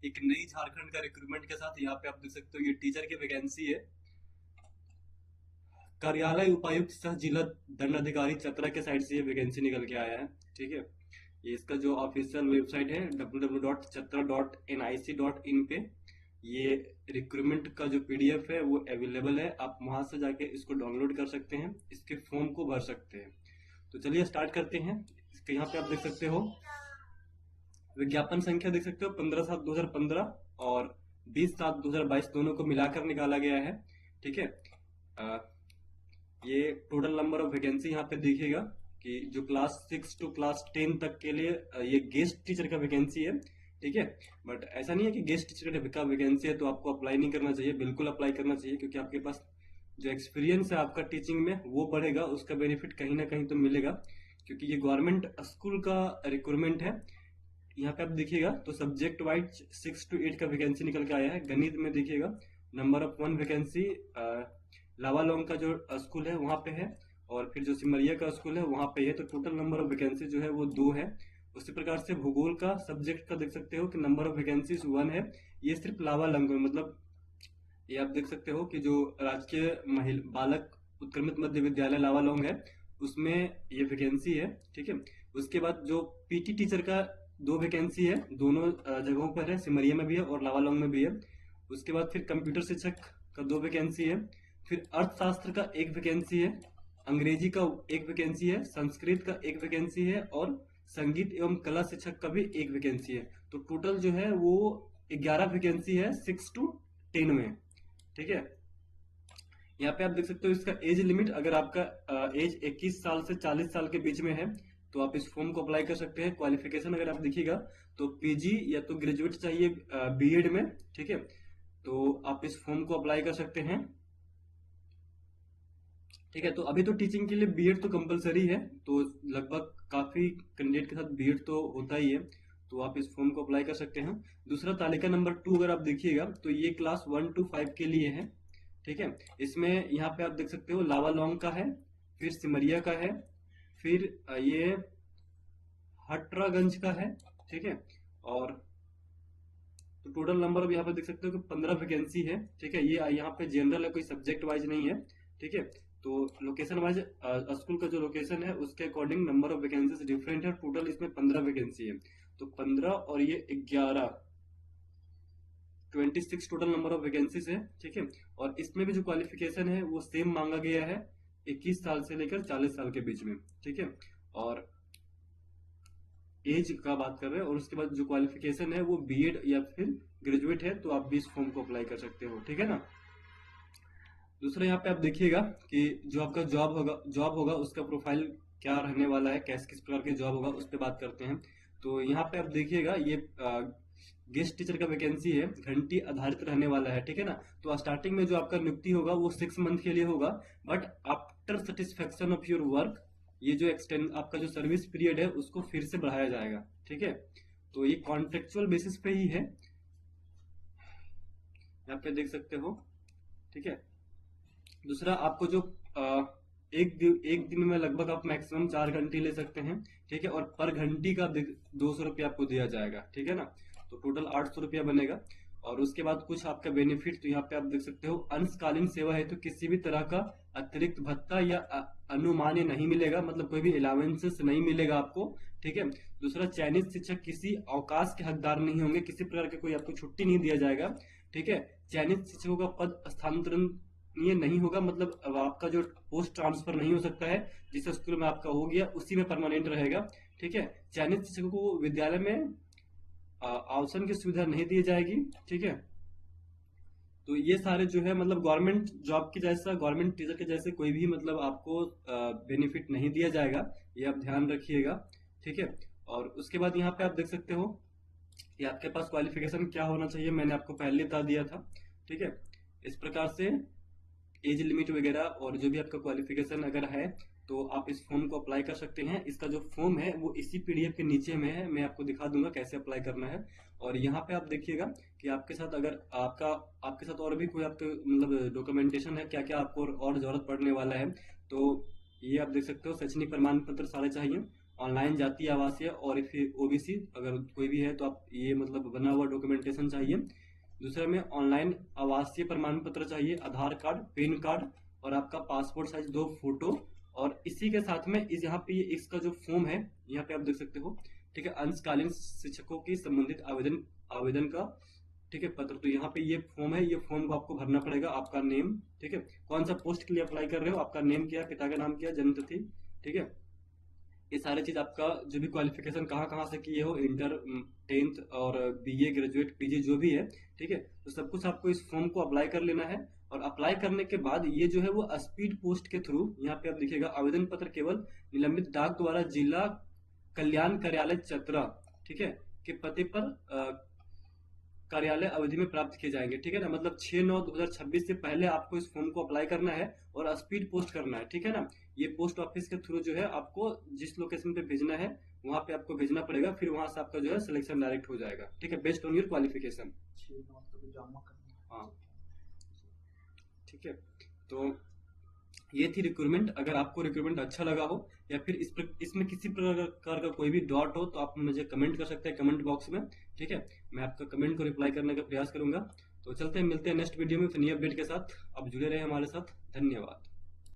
एक नई झारखंड का रिक्रूटमेंट के साथ। यहाँ पे आप देख सकते हो ये टीचर की वैकेंसी है। कार्यालय उपायुक्त सह जिला दंडाधिकारी चतरा के साइड से ये वैकेंसी निकल के आया है। ठीक है, ये इसका जो ऑफिशियल वेबसाइट है www.chatra.nic.in पे ये रिक्रूटमेंट का जो पीडीएफ है वो अवेलेबल है। आप वहां से जाके इसको डाउनलोड कर सकते हैं, इसके फॉर्म को भर सकते हैं। तो चलिए स्टार्ट करते हैं। इसके यहाँ पे आप देख सकते हो विज्ञापन संख्या देख सकते हो 15/7/2015 और 20/7/2022 दोनों को मिलाकर निकाला गया है। ठीक है, अ, ये टोटल नंबर ऑफ वैकेंसी यहाँ पे दिखेगा कि जो क्लास 6 टू क्लास 10 तक के लिए ये गेस्ट टीचर का वैकेंसी है। ठीक है, बट ऐसा नहीं है कि गेस्ट टीचर का वैकेंसी है तो आपको अप्लाई नहीं करना चाहिए, बिल्कुल अप्लाई करना चाहिए, क्योंकि आपके पास जो एक्सपीरियंस है आपका टीचिंग में वो बढ़ेगा, उसका बेनिफिट कहीं ना कहीं तो मिलेगा, क्योंकि ये गवर्नमेंट स्कूल का रिक्रूटमेंट है। यहाँ पे आप देखिएगा तो सब्जेक्ट वाइज 6 to 8 का वैकेंसी निकल के आया है। गणित में देखिएगा नंबर ऑफ 1 वैकेंसी लावालोंग का जो स्कूल है वहाँ पे है, और फिर जो सिमरिया का स्कूल है वहाँ पे है। तो टोटल नंबर ऑफ वैकेंसी जो है वो 2 है। उसी प्रकार से भूगोल का सब्जेक्ट का देख सकते हो कि नंबर ऑफ वैकेंसीज 1 है। ये सिर्फ लावालंग में, मतलब ये आप देख सकते हो कि जो राजकीय महिला बालक उत्क्रमित मध्य विद्यालय लावालोंग है उसमें ये वैकेंसी है। ठीक है, उसके बाद जो पीटी टीचर का 2 वैकेंसी है, दोनों जगहों पर है, सिमरिया में भी है और लावालोंग में भी है। उसके बाद फिर कंप्यूटर शिक्षक का 2 वैकेंसी है। फिर अर्थशास्त्र का 1 वैकेंसी है। अंग्रेजी का 1 वैकेंसी है। संस्कृत का 1 वैकेंसी है और संगीत एवं कला शिक्षक का भी 1 वैकेंसी है। तो टोटल जो है वो 11 वैकेंसी है 6 to 10 में। ठीक है, यहाँ पे आप देख सकते हो इसका एज लिमिट, अगर आपका एज 21 साल से 40 साल के बीच में है तो आप इस फॉर्म को अप्लाई कर सकते हैं। क्वालिफिकेशन अगर आप देखिएगा तो पीजी या तो ग्रेजुएट चाहिए बीएड में। ठीक है, तो आप इस फॉर्म को अप्लाई कर सकते हैं। ठीक है, तो अभी तो टीचिंग के लिए बीएड तो कंपलसरी है, तो लगभग काफी कैंडिडेट के साथ बीएड तो होता ही है, तो आप इस फॉर्म को अप्लाई कर सकते हैं। दूसरा तालिका नंबर 2 अगर आप देखिएगा तो ये क्लास 1 to 5 के लिए है। ठीक है, इसमें यहाँ पे आप देख सकते हो लावालौंग का है, फिर सिमरिया का है, फिर ये हटरागंज का है। ठीक है, और तो टोटल नंबर अब यहाँ पे देख सकते हो कि 15 वैकेंसी है। ठीक है, ये यहाँ पे जनरल है, कोई सब्जेक्ट वाइज नहीं है। ठीक है, तो लोकेशन वाइज स्कूल का जो लोकेशन है उसके according number of vacancies different है। टोटल इसमें 15 वैकेंसी है, तो 15 और ये 11, 26 टोटल नंबर ऑफ वैकेंसीज है। ठीक है, और इसमें भी जो क्वालिफिकेशन है वो सेम मांगा गया है, 21 साल से लेकर 40 साल के बीच में। ठीक है, और एज का बात कर रहे हैं, और उसके बाद जो क्वालिफिकेशन है वो बीएड या फिर ग्रेजुएट है, तो आप भी इस फॉर्म को अप्लाई कर सकते हो। ठीक है ना। दूसरा यहाँ पे आप देखिएगा कि जो आपका जॉब होगा उसका प्रोफाइल क्या रहने वाला है, कैसे किस प्रकार के जॉब होगा उस पर बात करते हैं। तो यहाँ पे आप देखिएगा ये गेस्ट टीचर का वैकेंसी है, घंटी आधारित रहने वाला है। ठीक है ना, तो स्टार्टिंग में जो आपका नियुक्ति होगा वो 6 मंथ के लिए होगा, but after satisfaction of your work ये जो एक्सटेंड आपका जो सर्विस पीरियड है उसको फिर से बढ़ाया जाएगा। ठीक है, तो ये कॉन्ट्रेक्चुअल बेसिस पे ही है, यहाँ पे देख सकते हो। ठीक है, दूसरा आपको जो एक दिन में लगभग आप मैक्सिमम 4 घंटे ले सकते हैं। ठीक है, और पर घंटी का 200 रुपया आपको दिया जाएगा। ठीक है ना, तो टोटल 800 रुपया बनेगा। और उसके बाद कुछ आपका बेनिफिट तो यहाँ पे आप देख सकते हो, अंशकालीन सेवा है तो किसी भी तरह का अतिरिक्त भत्ता या अनुमान्य नहीं मिलेगा, मतलब कोई भी अलावेंसेस नहीं मिलेगा आपको। ठीक है, दूसरा चयनित शिक्षक किसी अवकाश के हकदार नहीं होंगे, किसी प्रकार के कोई आपको छुट्टी नहीं दिया जाएगा। ठीक है, चयनित शिक्षकों का पद स्थानांतरण ये नहीं होगा, मतलब अब आपका जो पोस्ट ट्रांसफर नहीं हो सकता है, जिस स्कूल में आपका हो गया उसी में परमानेंट रहेगा। ठीक है, चयनित शिक्षकों को विद्यालय में आवासन की सुविधा नहीं दी जाएगी। ठीक है, तो ये सारे जो है मतलब गवर्नमेंट जॉब की जैसा, गवर्नमेंट टीचर के जैसे कोई भी मतलब आपको बेनिफिट नहीं दिया जाएगा, ये आप ध्यान रखिएगा। ठीक है, और उसके बाद यहाँ पे आप देख सकते हो कि आपके पास क्वालिफिकेशन क्या होना चाहिए, मैंने आपको पहले बता दिया था। ठीक है, इस प्रकार से एज लिमिट वगैरह और जो भी आपका क्वालिफिकेशन अगर है तो आप इस फॉर्म को अप्लाई कर सकते हैं। इसका जो फॉर्म है वो इसी पीडीएफ के नीचे में है, मैं आपको दिखा दूंगा कैसे अप्लाई करना है। और यहाँ पे आप देखिएगा कि आपके साथ अगर आपके साथ और भी कोई आपके मतलब डॉक्यूमेंटेशन है, क्या क्या आपको और जरूरत पड़ने वाला है, तो ये आप देख सकते हो। शैक्षणिक प्रमाण पत्र सारे चाहिए, ऑनलाइन जाति आवासीय और फिर ओबीसी अगर कोई भी है तो आप ये मतलब बना हुआ डॉक्यूमेंटेशन चाहिए। दूसरा में ऑनलाइन आवासीय प्रमाण पत्र चाहिए, आधार कार्ड, पैन कार्ड और आपका पासपोर्ट साइज 2 फोटो। और इसी के साथ में इस यहाँ पे ये इसका जो फॉर्म है यहाँ पे आप देख सकते हो, ठीक है, अंशकालीन शिक्षकों की संबंधित आवेदन आवेदन का, ठीक है, पत्र। तो यहाँ पे ये फॉर्म है, ये फॉर्म को आपको भरना पड़ेगा। आपका नेम, ठीक है, कौन सा पोस्ट के लिए अप्लाई कर रहे हो, आपका नेम क्या है, पिता का नाम क्या है, जन्म तिथि, ठीक है, ये सारे चीज, आपका जो भी क्वालिफिकेशन कहाँ कहाँ से किए हो, इंटर, 10th और बीए, ग्रेजुएट, पीजी जो भी है, ठीक है, तो सब कुछ आपको इस फॉर्म को अप्लाई कर लेना है। और अप्लाई करने के बाद ये जो है वो स्पीड पोस्ट के थ्रू, यहाँ पे आप देखिएगा आवेदन पत्र केवल निलंबित डाक द्वारा जिला कल्याण कार्यालय चतरा, ठीक है, के पते पर कार्यालय अवधि में प्राप्त किए जाएंगे, ठीक है ना। मतलब 6/9/2026 से पहले आपको इस फॉर्म को अप्लाई करना है और स्पीड पोस्ट करना है, ठीक है ना। ये पोस्ट ऑफिस के थ्रू जो है आपको जिस लोकेशन पे भेजना है वहां पे आपको भेजना पड़ेगा, फिर वहां से आपका जो है सिलेक्शन डायरेक्ट हो जाएगा, ठीक है, बेस्ड ऑन योर क्वालिफिकेशन। हाँ, ठीक है। तो ये थी रिक्रूटमेंट। अगर आपको रिक्रूटमेंट अच्छा लगा हो या फिर इसमें किसी प्रकार का कोई भी डाउट हो तो आप मुझे कमेंट कर सकते हैं कमेंट बॉक्स में, ठीक है, मैं आपका कमेंट को रिप्लाई करने का प्रयास करूंगा। तो चलते हैं, मिलते हैं नेक्स्ट वीडियो में नई अपडेट के साथ। आप जुड़े रहे हमारे साथ। धन्यवाद।